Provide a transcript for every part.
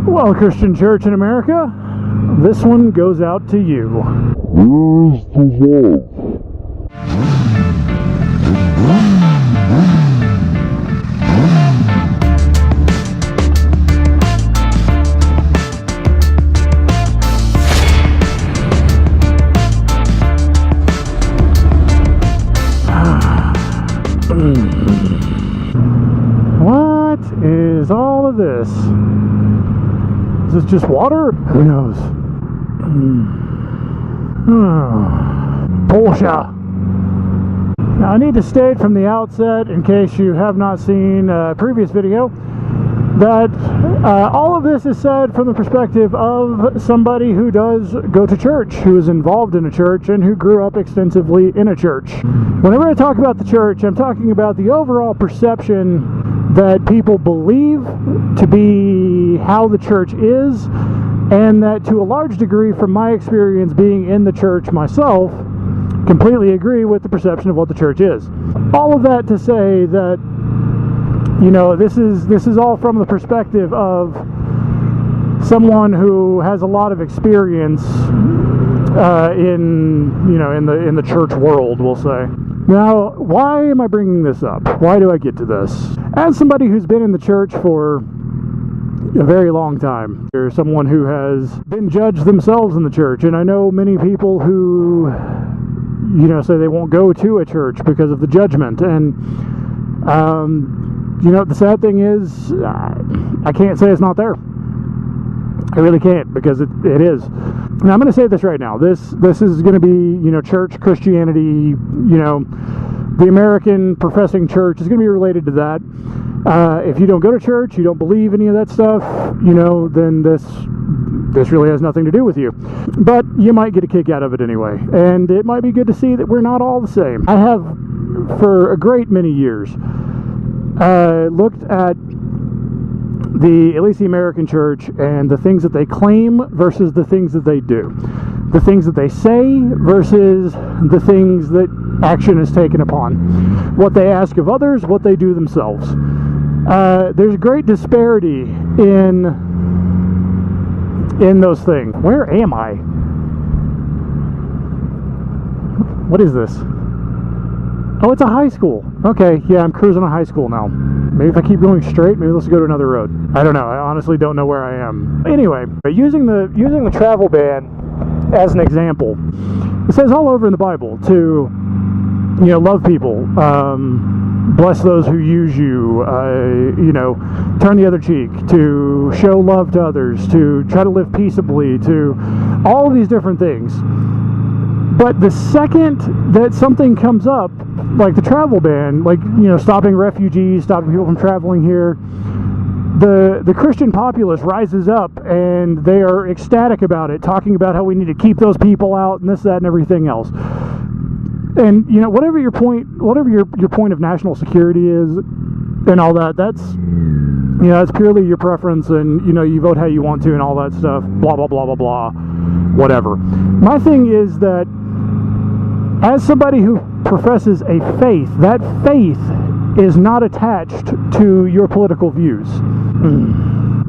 Well, Christian Church in America, this one goes out to you. Where is the love? What is all of this? Is this just water? Who knows? Porsche. Now I need to state from the outset, in case you have not seen a previous video, that all of this is said from the perspective of somebody who does go to church, who is involved in a church, and who grew up extensively in a church. Whenever I talk about the church, I'm talking about the overall perception that people believe to be how the church is, and that to a large degree, from my experience being in the church myself, completely agree with the perception of what the church is. All of that to say that, you know, this is all from the perspective of someone who has a lot of experience in the church world, we'll say. Now, why am I bringing this up? Why do I get to this? As somebody who's been in the church for a very long time, or someone who has been judged themselves in the church, and I know many people who, you know, say they won't go to a church because of the judgment, and you know, the sad thing is, I can't say it's not there. I really can't, because it is. And I'm going to say this right now. This is going to be, you know, church Christianity, you know, the American professing church is going to be related to that. If you don't go to church, you don't believe any of that stuff, you know, then this really has nothing to do with you. But you might get a kick out of it anyway. And it might be good to see that we're not all the same. I have, for a great many years, looked at at least the American church, and the things that they claim versus the things that they do. The things that they say versus the things that action is taken upon. What they ask of others, what they do themselves. There's great disparity in those things. Where am I? What is this? Oh, it's a high school. Okay, yeah, I'm cruising a high school now. Maybe if I keep going straight, maybe let's go to another road. I don't know. I honestly don't know where I am. Anyway, using the travel ban as an example, it says all over in the Bible to, you know, love people, bless those who use you, you know, turn the other cheek, to show love to others, to try to live peaceably, to all of these different things. But the second that something comes up, like the travel ban, like, you know, stopping refugees, stopping people from traveling here, the Christian populace rises up and they are ecstatic about it, talking about how we need to keep those people out and this, that, and everything else. And, you know, whatever your point of national security is and all that, that's, you know, that's purely your preference, and, you know, you vote how you want to and all that stuff, blah, blah, blah, blah, blah, whatever. My thing is that as somebody who professes a faith, that faith is not attached to your political views.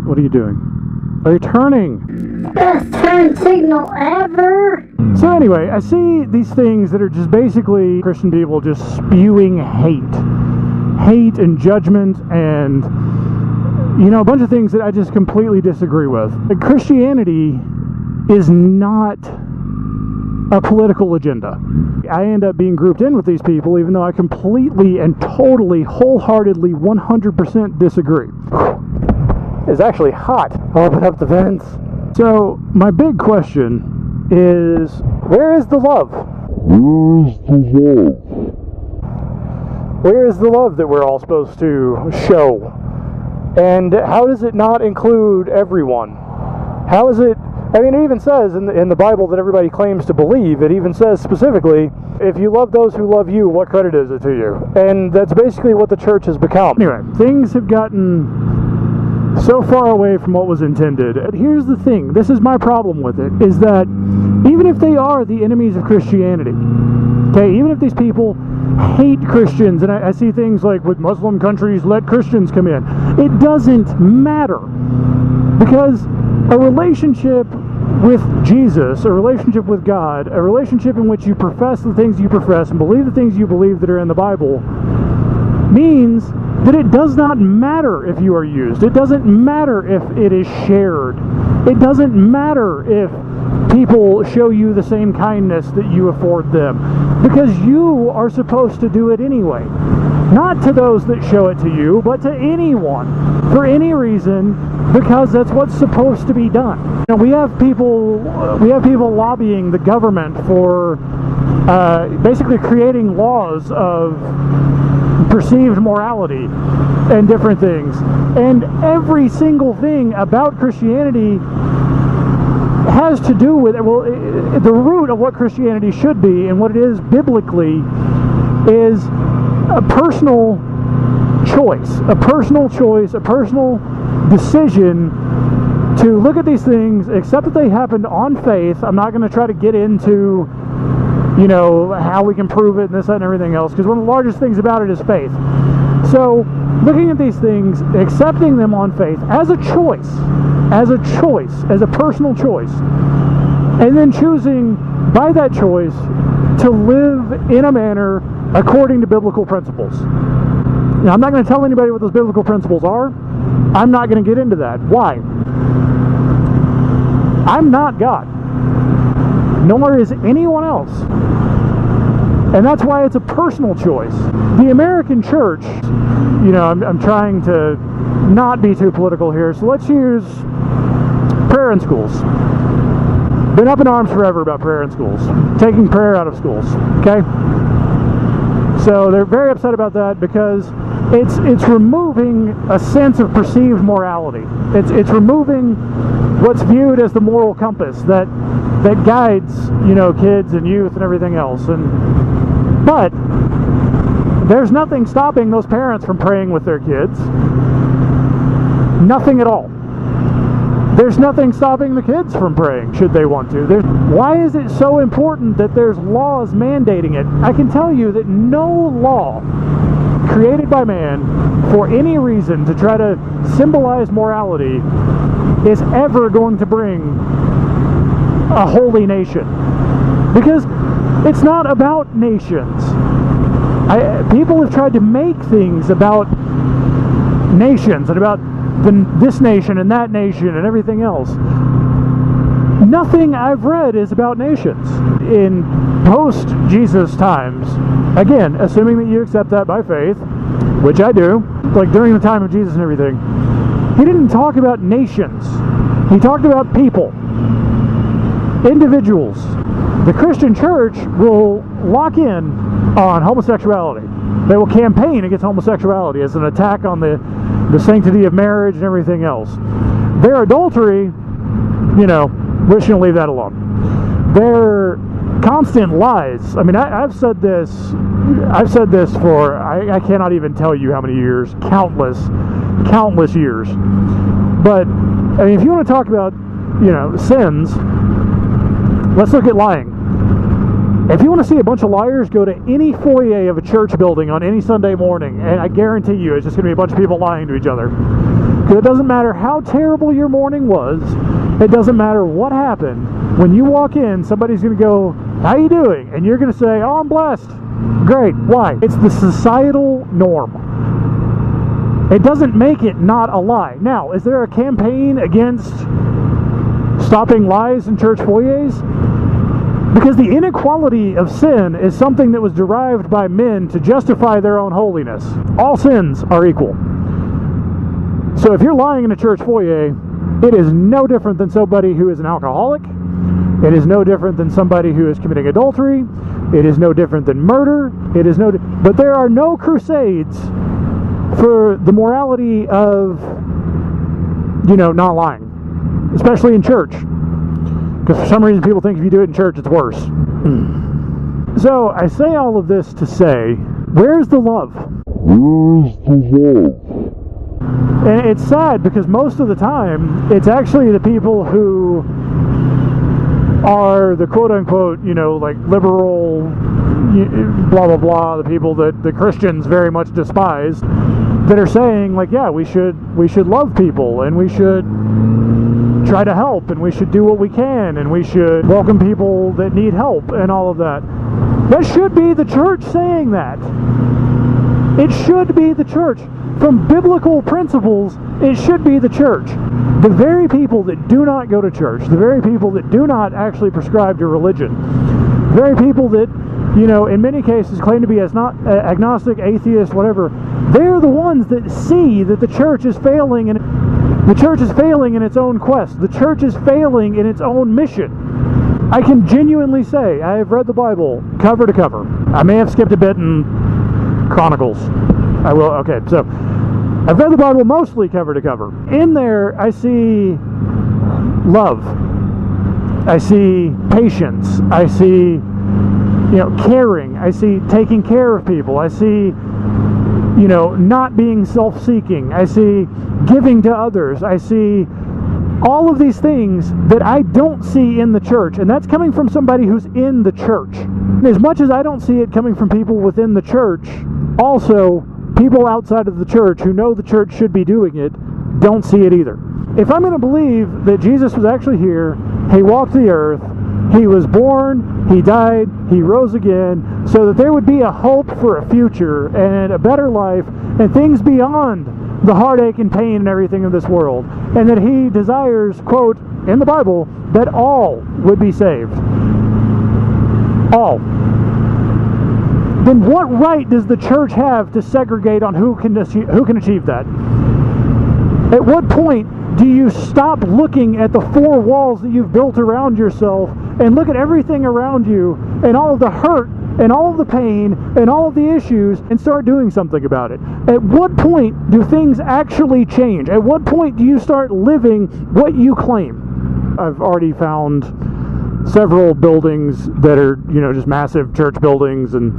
What are you doing? Are you turning? Best turn signal ever! So anyway, I see these things that are just basically Christian people just spewing hate and judgment and, you know, a bunch of things that I just completely disagree with. Christianity is not a political agenda. I end up being grouped in with these people, even though I completely and totally, wholeheartedly, 100% disagree. It's actually hot. I'll open up the vents. So, my big question is, where is the love? Where is the love? Where is the love that we're all supposed to show? And how does it not include everyone? How is it? I mean, it even says in the Bible that everybody claims to believe, it even says specifically, if you love those who love you, what credit is it to you? And that's basically what the church has become. Anyway, things have gotten so far away from what was intended. Here's the thing, this is my problem with it, is that even if they are the enemies of Christianity, okay, even if these people hate Christians, and I see things like, with Muslim countries, let Christians come in, it doesn't matter. Because a relationship with Jesus, a relationship with God, a relationship in which you profess the things you profess and believe the things you believe that are in the Bible, means that it does not matter if you are used. It doesn't matter if it is shared. It doesn't matter if people show you the same kindness that you afford them, because you are supposed to do it anyway. Not to those that show it to you, but to anyone, for any reason, because that's what's supposed to be done. You know, we have people lobbying the government for basically creating laws of perceived morality and different things. And every single thing about Christianity has to do with, well, the root of what Christianity should be and what it is biblically is a personal choice, a personal decision to look at these things, accept that they happened on faith. I'm not going to try to get into, you know, how we can prove it and this, that, and everything else, because one of the largest things about it is faith. So, looking at these things, accepting them on faith as a choice, as a personal choice, and then choosing by that choice to live in a manner according to biblical principles. Now, I'm not going to tell anybody what those biblical principles are. I'm not going to get into that. Why? I'm not God. Nor is anyone else. And that's why it's a personal choice. The American church, you know, I'm trying to not be too political here, so let's use prayer in schools. Been up in arms forever about prayer in schools, taking prayer out of schools, okay? So they're very upset about that because it's removing a sense of perceived morality. It's removing what's viewed as the moral compass that guides, you know, kids and youth and everything else. But there's nothing stopping those parents from praying with their kids. Nothing at all. There's nothing stopping the kids from praying, should they want to. Why is it so important that there's laws mandating it? I can tell you that no law created by man for any reason to try to symbolize morality is ever going to bring a holy nation. Because it's not about nations. People have tried to make things about nations and about this nation and that nation and everything else. Nothing I've read is about nations. In post-Jesus times, again, assuming that you accept that by faith, which I do, like during the time of Jesus and everything, he didn't talk about nations. He talked about people, individuals. The Christian church will lock in on homosexuality. They will campaign against homosexuality as an attack on the sanctity of marriage and everything else. Their adultery, you know, we're just going to leave that alone. Their constant lies. I mean, I've said this for, I cannot even tell you how many years, countless years. But, I mean, if you want to talk about, you know, sins, let's look at lying. If you want to see a bunch of liars, go to any foyer of a church building on any Sunday morning, and I guarantee you it's just going to be a bunch of people lying to each other. Because it doesn't matter how terrible your morning was, it doesn't matter what happened. When you walk in, somebody's going to go, "How you doing?" And you're going to say, "Oh, I'm blessed." Great. Why? It's the societal norm. It doesn't make it not a lie. Now, is there a campaign against stopping lies in church foyers? Because the inequality of sin is something that was derived by men to justify their own holiness. All sins are equal. So if you're lying in a church foyer, it is no different than somebody who is an alcoholic. It is no different than somebody who is committing adultery. It is no different than murder. But there are no crusades for the morality of, you know, not lying, especially in church. Because for some reason people think if you do it in church, it's worse. So I say all of this to say, where's the love? Where's the love? And it's sad because most of the time, it's actually the people who are the quote-unquote, you know, like liberal, blah, blah, blah, the people that the Christians very much despise, that are saying, like, yeah, we should love people, and we should try to help, and we should do what we can, and we should welcome people that need help, and all of that. That should be the church saying that. It should be the church. From biblical principles, it should be the church. The very people that do not go to church, the very people that do not actually prescribe to religion, the very people that, you know, in many cases claim to be as not agnostic, atheist, whatever, they're the ones that see that the church is failing, and the church is failing in its own quest. The church is failing in its own mission. I can genuinely say I have read the Bible cover to cover. I may have skipped a bit in Chronicles. I will. Okay, so I've read the Bible mostly cover to cover. In there, I see love. I see patience. I see, you know, caring. I see taking care of people. I see, you know, not being self-seeking. I see giving to others. I see all of these things that I don't see in the church, and that's coming from somebody who's in the church. And as much as I don't see it coming from people within the church, also people outside of the church who know the church should be doing it don't see it either. If I'm going to believe that Jesus was actually here, he walked the earth, he was born, he died, he rose again, so that there would be a hope for a future and a better life and things beyond the heartache and pain and everything of this world, and that he desires, quote, in the Bible, that all would be saved. All. Then what right does the church have to segregate on who can achieve that? At what point do you stop looking at the four walls that you've built around yourself and look at everything around you and all of the hurt and all of the pain and all of the issues and start doing something about it? At what point do things actually change? At what point do you start living what you claim? I've already found several buildings that are, you know, just massive church buildings, and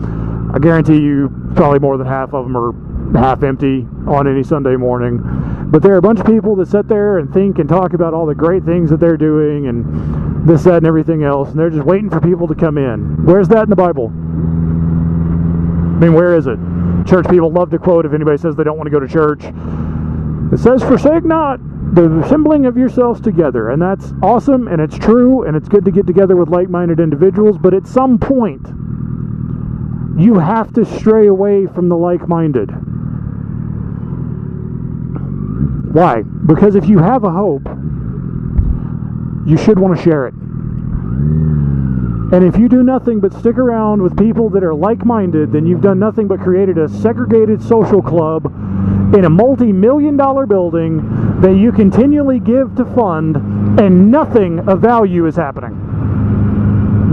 I guarantee you probably more than half of them are half empty on any Sunday morning. But there are a bunch of people that sit there and think and talk about all the great things that they're doing and this, that, and everything else, and they're just waiting for people to come in. Where's that in the Bible? I mean, where is it? Church people love to quote if anybody says they don't want to go to church. It says, "Forsake not the assembling of yourselves together," and that's awesome, and it's true, and it's good to get together with like-minded individuals, but at some point, you have to stray away from the like-minded. Why? Because if you have a hope, you should want to share it. And if you do nothing but stick around with people that are like-minded, then you've done nothing but created a segregated social club in a multi-million-dollar building that you continually give to fund, and nothing of value is happening.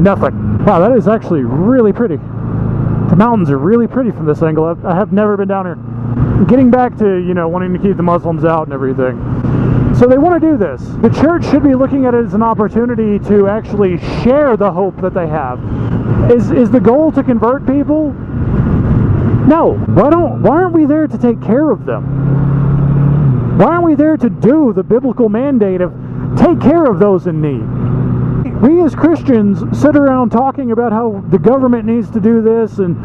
Nothing. Wow, that is actually really pretty. The mountains are really pretty from this angle. I have never been down here. Getting back to, you know, wanting to keep the Muslims out and everything. So they want to do this. The church should be looking at it as an opportunity to actually share the hope that they have. Is the goal to convert people? No. Why aren't we there to take care of them? Why aren't we there to do the biblical mandate of take care of those in need? We as Christians sit around talking about how the government needs to do this, and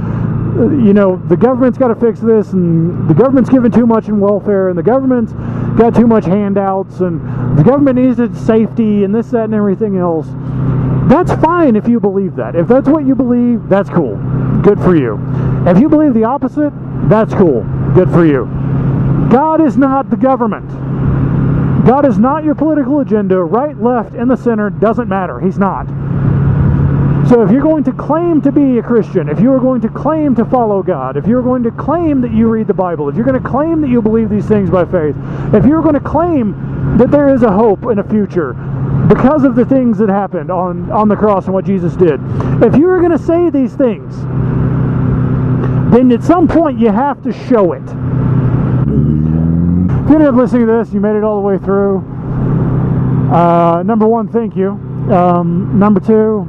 you know, the government's got to fix this, and the government's giving too much in welfare, and the government's got too much handouts, and the government needs its safety, and this, that, and everything else. That's fine if you believe that. If that's what you believe, that's cool. Good for you. If you believe the opposite, that's cool. Good for you. God is not the government. God is not your political agenda. Right, left, in the center, doesn't matter. He's not. So if you're going to claim to be a Christian, if you are going to claim to follow God, if you're going to claim that you read the Bible, if you're going to claim that you believe these things by faith, if you're going to claim that there is a hope and a future because of the things that happened on the cross and what Jesus did, if you are going to say these things, then at some point you have to show it. If you ended up listening to this, you made it all the way through. Number one, thank you. Number two,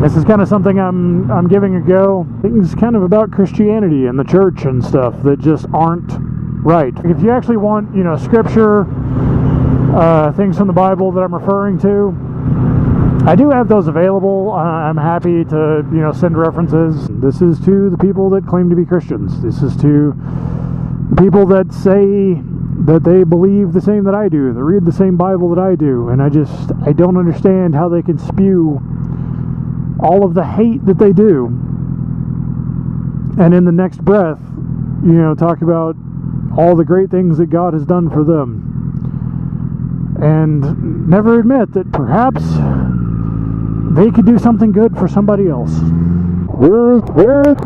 this is kind of something I'm giving a go. Things kind of about Christianity and the church and stuff that just aren't right. If you actually want, you know, scripture, things from the Bible that I'm referring to, I do have those available. I'm happy to, you know, send references. This is to the people that claim to be Christians. This is to the people that say that they believe the same that I do, they read the same Bible that I do, and I don't understand how they can spew all of the hate that they do, and in the next breath, you know, talk about all the great things that God has done for them, and never admit that perhaps they could do something good for somebody else. Where's the world?